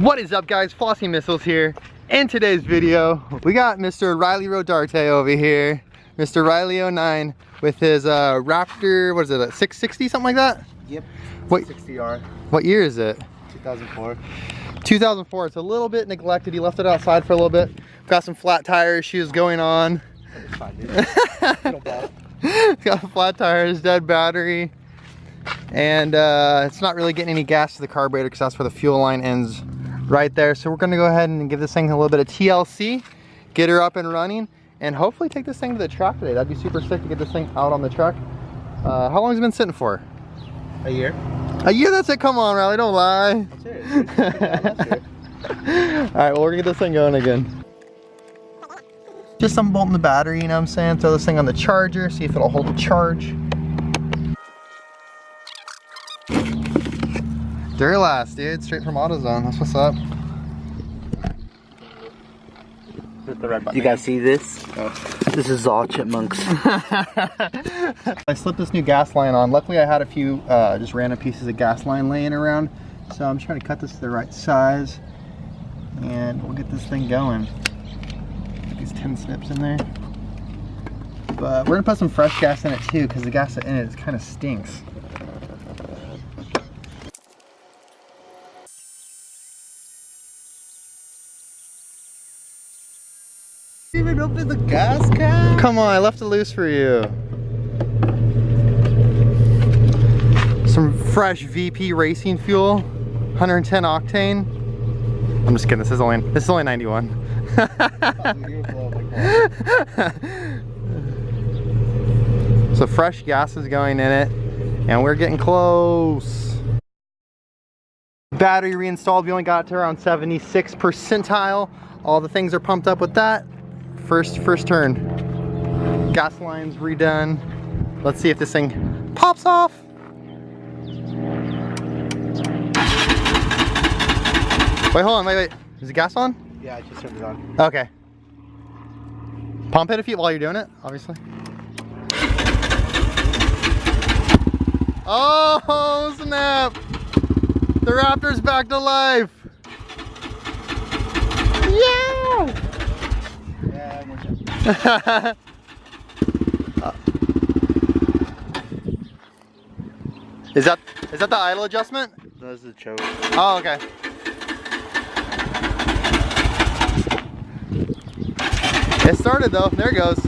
What is up, guys? Flossy Missiles here. In today's video, we got Mr. Riley Rodarte over here. Mr. Riley 09 with his Raptor, what is it, a 660, something like that? Yep, what, 60R. What year is it? 2004. 2004, it's a little bit neglected. He left it outside for a little bit. Got some flat tire issues going on. It's fine, dude. Got flat tires, dead battery. And it's not really getting any gas to the carburetor because that's where the fuel line ends right there. So we're gonna go ahead and give this thing a little bit of TLC, get her up and running, and hopefully take this thing to the track today. That'd be super sick to get this thing out on the truck. How long has it been sitting for? A year. A year? That's it? Come on, Riley, don't lie. That's it. Alright, well, we're gonna get this thing going again. Just unbolting the battery, you know what I'm saying? Throw this thing on the charger, see if it'll hold the charge. Duralast, dude, straight from AutoZone. That's what's up. Hit the red button. You guys see this? Oh. This is all chipmunks. I slipped this new gas line on. Luckily, I had a few just random pieces of gas line laying around. So I'm trying to cut this to the right size. And we'll get this thing going. Get these 10 snips in there. But we're gonna put some fresh gas in it too, because the gas in it kind of stinks. Even open the gas can? Come on, I left it loose for you. Some fresh VP racing fuel, 110 octane. I'm just kidding, this is only 91. So fresh gas is going in it, and we're getting close. Battery reinstalled, we only got it to around 76 percentile. All the things are pumped up with that. First turn. Gas line's redone. Let's see if this thing pops off. Wait, hold on, wait. Is the gas on? Yeah, I just turned it on. Okay. Pump it while you're doing it, obviously. Oh, snap! The Raptor's back to life! Yeah! Is that the idle adjustment? That's the choke. Oh, okay. It started though. There it goes.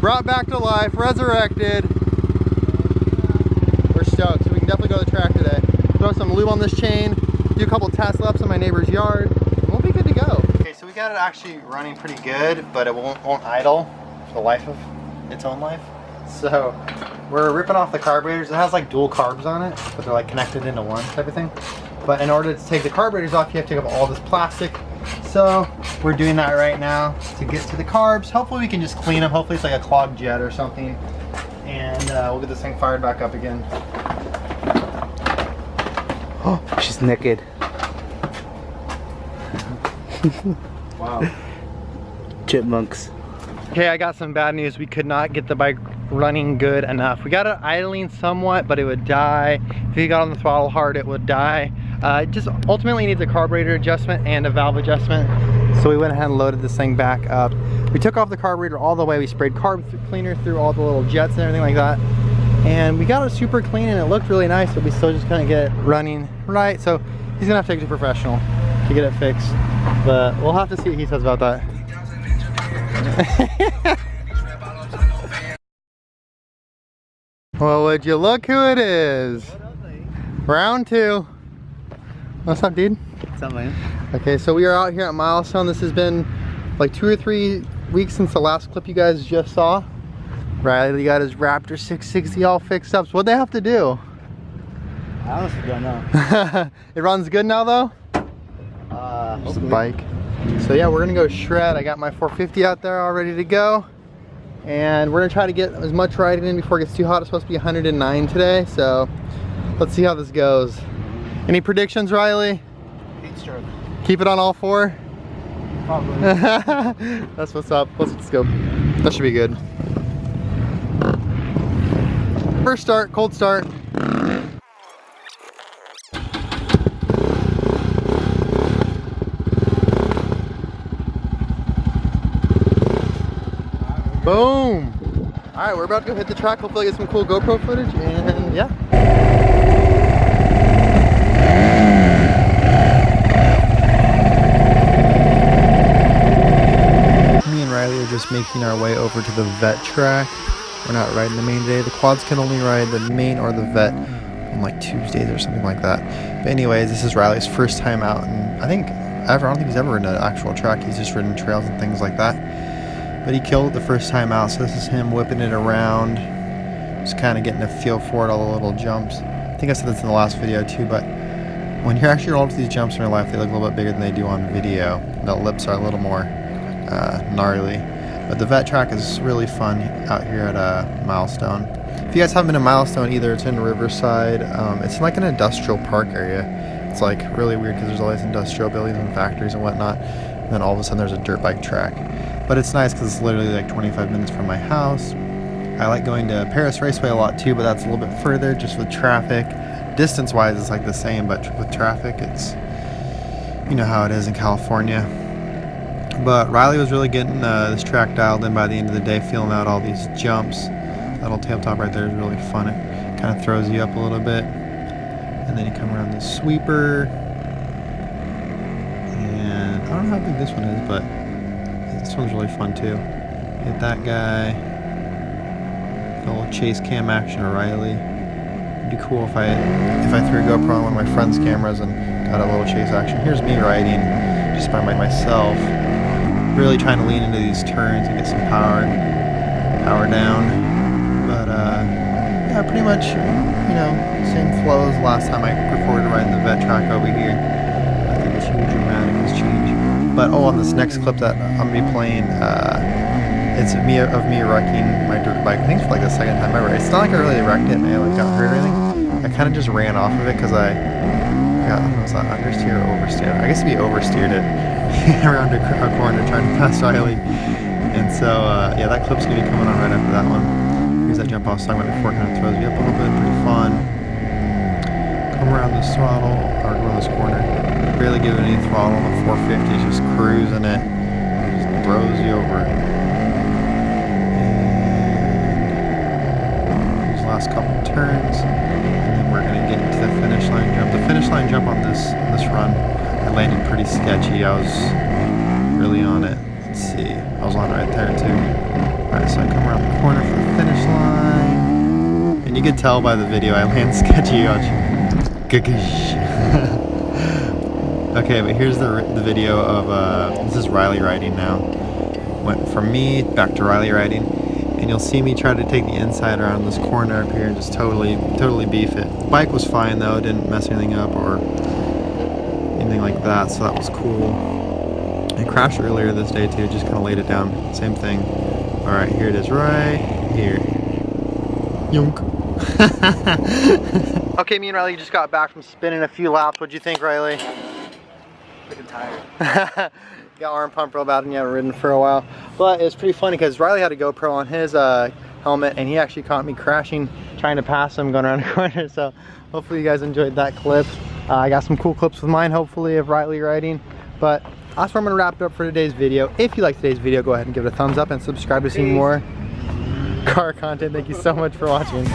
Brought back to life, resurrected. We're stoked. So we can definitely go to the track today. Throw some lube on this chain. Do a couple test laps in my neighbor's yard, and we'll be good to go. Okay, so we got it actually running pretty good, but it won't idle for the life of its own life. So we're ripping off the carburetors. It has like dual carbs on it, but they're like connected into one type of thing. But in order to take the carburetors off, you have to take off all this plastic. So we're doing that right now to get to the carbs. Hopefully we can just clean them. Hopefully it's like a clogged jet or something. And we'll get this thing fired back up again. Oh, she's naked. Wow. Chipmunks. Okay, I got some bad news. We could not get the bike running good enough. We got it idling somewhat, but it would die. If you got on the throttle hard, it would die. It just ultimately needs a carburetor adjustment and a valve adjustment. So we went ahead and loaded this thing back up. We took off the carburetor all the way. We sprayed carb cleaner through all the little jets and everything like that. And we got it super clean and it looked really nice, but we still just couldn't get it running right. So he's gonna have to take it to a professional to get it fixed. But we'll have to see what he says about that. Well, would you look who it is? Round 2. What's up, dude? What's up, man? Okay, so we are out here at Milestone. This has been like 2 or 3 weeks since the last clip you guys just saw. Riley got his Raptor 660 all fixed up. So what'd they have to do? I honestly don't know. It runs good now though? Just a bike. So yeah, we're gonna go shred. I got my 450 out there all ready to go. And we're gonna try to get as much riding in before it gets too hot. It's supposed to be 109 today, so let's see how this goes. Any predictions, Riley? Heat stroke. Keep it on all 4? Probably. That's what's up. Let's go. That should be good. First start, cold start. Alright, we're about to go hit the track, hopefully get some cool GoPro footage, and yeah. Me and Riley are just making our way over to the vet track. We're not riding the main today. The quads can only ride the main or the vet on like Tuesdays or something like that. But anyways, this is Riley's first time out, and I don't think he's ever ridden an actual track. He's just ridden trails and things like that. But he killed it the first time out, so this is him whipping it around, just kind of getting a feel for it, all the little jumps. I think I said this in the last video too, but when you're actually rolling to these jumps in real life, they look a little bit bigger than they do on video. The lips are a little more gnarly. But the vet track is really fun out here at Milestone. If you guys haven't been to Milestone either, it's in Riverside. It's like an industrial park area. It's like really weird because there's all these industrial buildings and factories and whatnot. And then all of a sudden there's a dirt bike track. But it's nice because it's literally like 25 minutes from my house. I like going to Paris Raceway a lot too, but that's a little bit further just with traffic. Distance wise it's like the same, but with traffic it's, you know how it is in California. But Riley was really getting this track dialed in by the end of the day, feeling out all these jumps. That little tabletop right there is really fun. It kind of throws you up a little bit. And then you come around this sweeper. And I don't know how big this one is, but this one's really fun too. Hit that guy. A little chase cam action of Riley. It'd be cool if I threw a GoPro on one of my friend's cameras and got a little chase action. Here's me riding just by myself. Really trying to lean into these turns and get some power down. But yeah, pretty much, you know, same flow as last time I recorded riding the vet track over here. Nothing too dramatic has changed. But on this next clip that I'm gonna be playing, it's of me wrecking my dirt bike. I think it's for like the second time ever. It's not like I really wrecked it and I like got hurt or anything. I kind of just ran off of it because I don't know, was that understeer or oversteer? I guess we oversteered it around a corner trying to pass Riley. And so, yeah, that clip's going to be coming on right after that one. Here's that jump I was talking about before, kind of throws you up a little bit, pretty fun. Come around this throttle, or go around this corner. Barely giving any throttle on the 450, it's just cruising it. Just throws you over. And these last couple turns. We're gonna get into the finish line jump. The finish line jump on this run, I landed pretty sketchy. I was really on it. Let's see, I was on right there too. Alright, so I come around the corner for the finish line. And you can tell by the video I land sketchy. Okay, but here's the video of, this is Riley riding now. Went from me back to Riley riding. And you'll see me try to take the inside around this corner up here and just totally beef it. The bike was fine though, didn't mess anything up or anything like that, so that was cool. I crashed earlier this day too, just kind of laid it down, same thing. Alright, here it is right here. Yunk. Okay, me and Riley just got back from spinning a few laps. What'd you think, Riley? Freaking tired. Got arm pumped real bad and you haven't ridden for a while. But it was pretty funny because Riley had a GoPro on his helmet and he actually caught me crashing, trying to pass him, going around a corner. So hopefully you guys enjoyed that clip. I got some cool clips with mine, hopefully, of Riley riding. But that's where I'm gonna wrap it up for today's video. If you liked today's video, go ahead and give it a thumbs up and subscribe to see more car content. Thank you so much for watching.